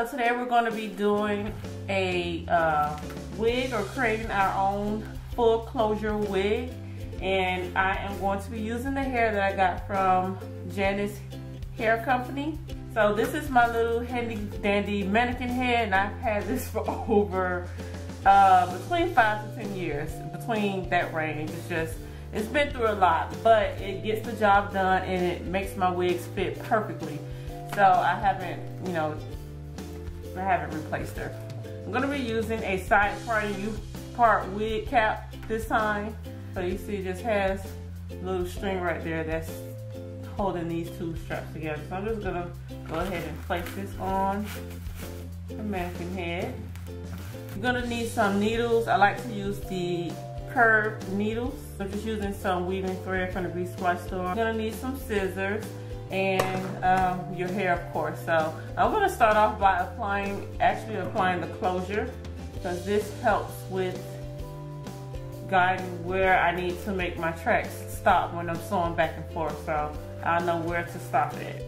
So today we're going to be doing a wig, or creating our own full closure wig, and I am going to be using the hair that I got from Janis Hair Company. So this is my little handy dandy mannequin head, and I've had this for over between 5 to 10 years, between that range. It's been through a lot, but it gets the job done and it makes my wigs fit perfectly. So I haven't replaced her. I'm gonna be using a side part wig cap this time. So you see it just has a little string right there that's holding these two straps together. So I'm just gonna go ahead and place this on the mannequin head. You're gonna need some needles. I like to use the curved needles. So just using some weaving thread from the Swatch store. You're gonna need some scissors and your hair, of course. So I'm gonna start off by applying the closure, because this helps with guiding where I need to make my tracks stop when I'm sewing back and forth, so I'll know where to stop it.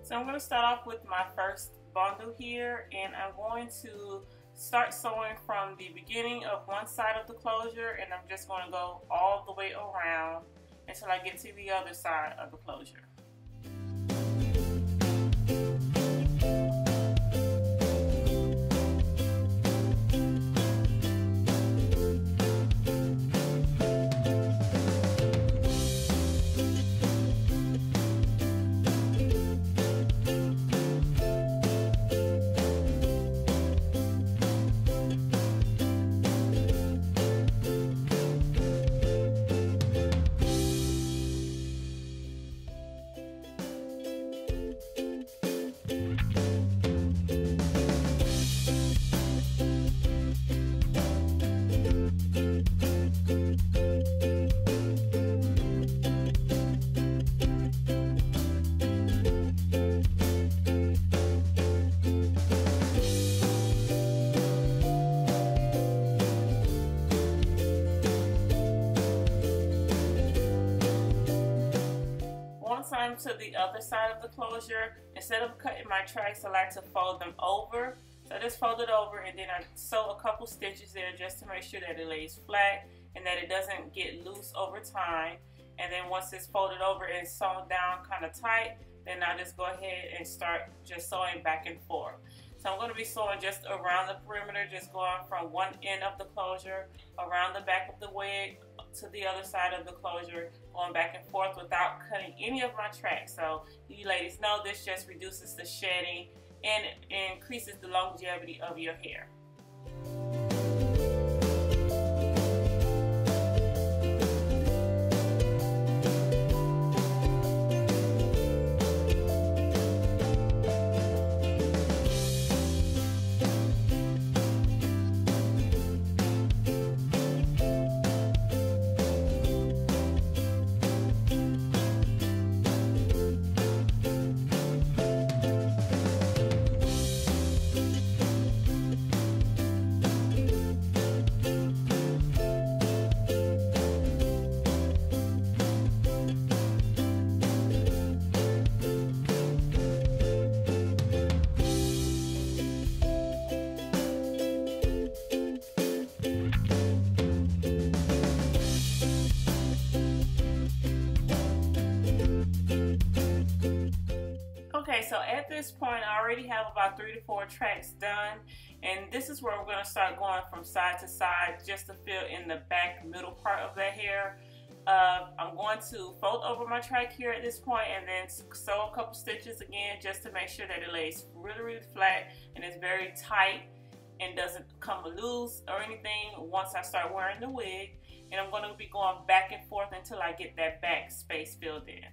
So I'm going to start off with my first bundle here, and I'm going to start sewing from the beginning of one side of the closure, and I'm just going to go all the way around until I get to the other side of the closure. Time to the other side of the closure, instead of cutting my tracks, I like to fold them over. So I just fold it over, and then I sew a couple stitches there just to make sure that it lays flat and that it doesn't get loose over time. And then once it's folded over and sewn down kind of tight, then I just go ahead and start just sewing back and forth. So I'm going to be sewing just around the perimeter, just going from one end of the closure around the back of the wig to the other side of the closure, going back and forth without cutting any of my tracks. So you ladies know this just reduces the shedding and increases the longevity of your hair. so at this point I already have about 3 to 4 tracks done, and this is where we're going to start going from side to side just to fill in the back middle part of the hair. I'm going to fold over my track here at this point and then sew a couple stitches again just to make sure that it lays really flat and is very tight and doesn't come loose or anything once I start wearing the wig. And I'm going to be going back and forth until I get that back space filled in.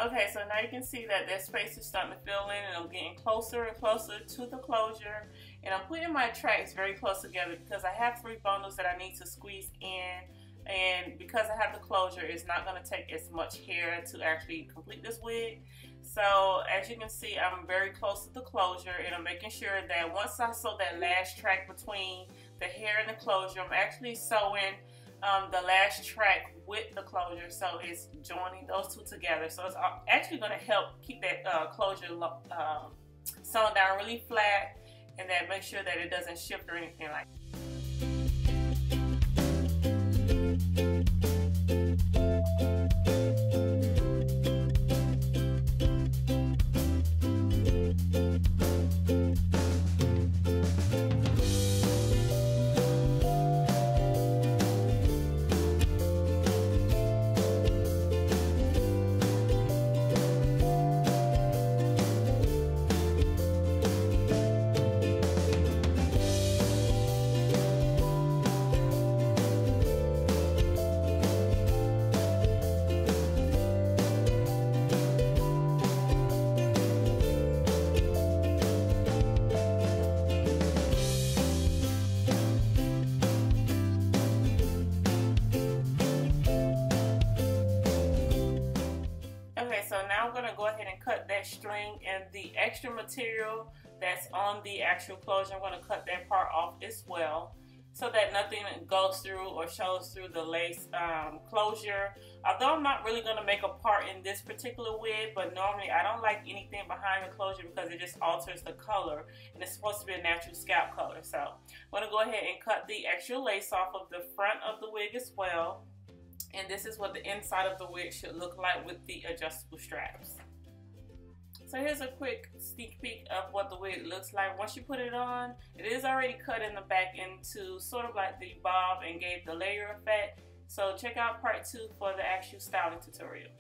Okay, so now you can see that that space is starting to fill in and I'm getting closer and closer to the closure. And I'm putting my tracks very close together because I have 3 bundles that I need to squeeze in. And because I have the closure, it's not going to take as much hair to actually complete this wig. So as you can see, I'm very close to the closure, and I'm making sure that once I sew that last track between the hair and the closure, I'm actually sewing the last track with the closure, so it's joining those 2 together. So it's actually going to help keep that closure sewn down really flat, and that make sure that it doesn't shift or anything like that. So now I'm going to go ahead and cut that string, and the extra material that's on the actual closure. I'm going to cut that part off as well, so that nothing goes through or shows through the lace closure. Although I'm not really going to make a part in this particular wig, but normally I don't like anything behind the closure because it just alters the color, and it's supposed to be a natural scalp color. So I'm going to go ahead and cut the extra lace off of the front of the wig as well. And this is what the inside of the wig should look like with the adjustable straps. So here's a quick sneak peek of what the wig looks like. Once you put it on, it is already cut in the back into sort of like the bob and gave the layer effect. So check out part 2 for the actual styling tutorial.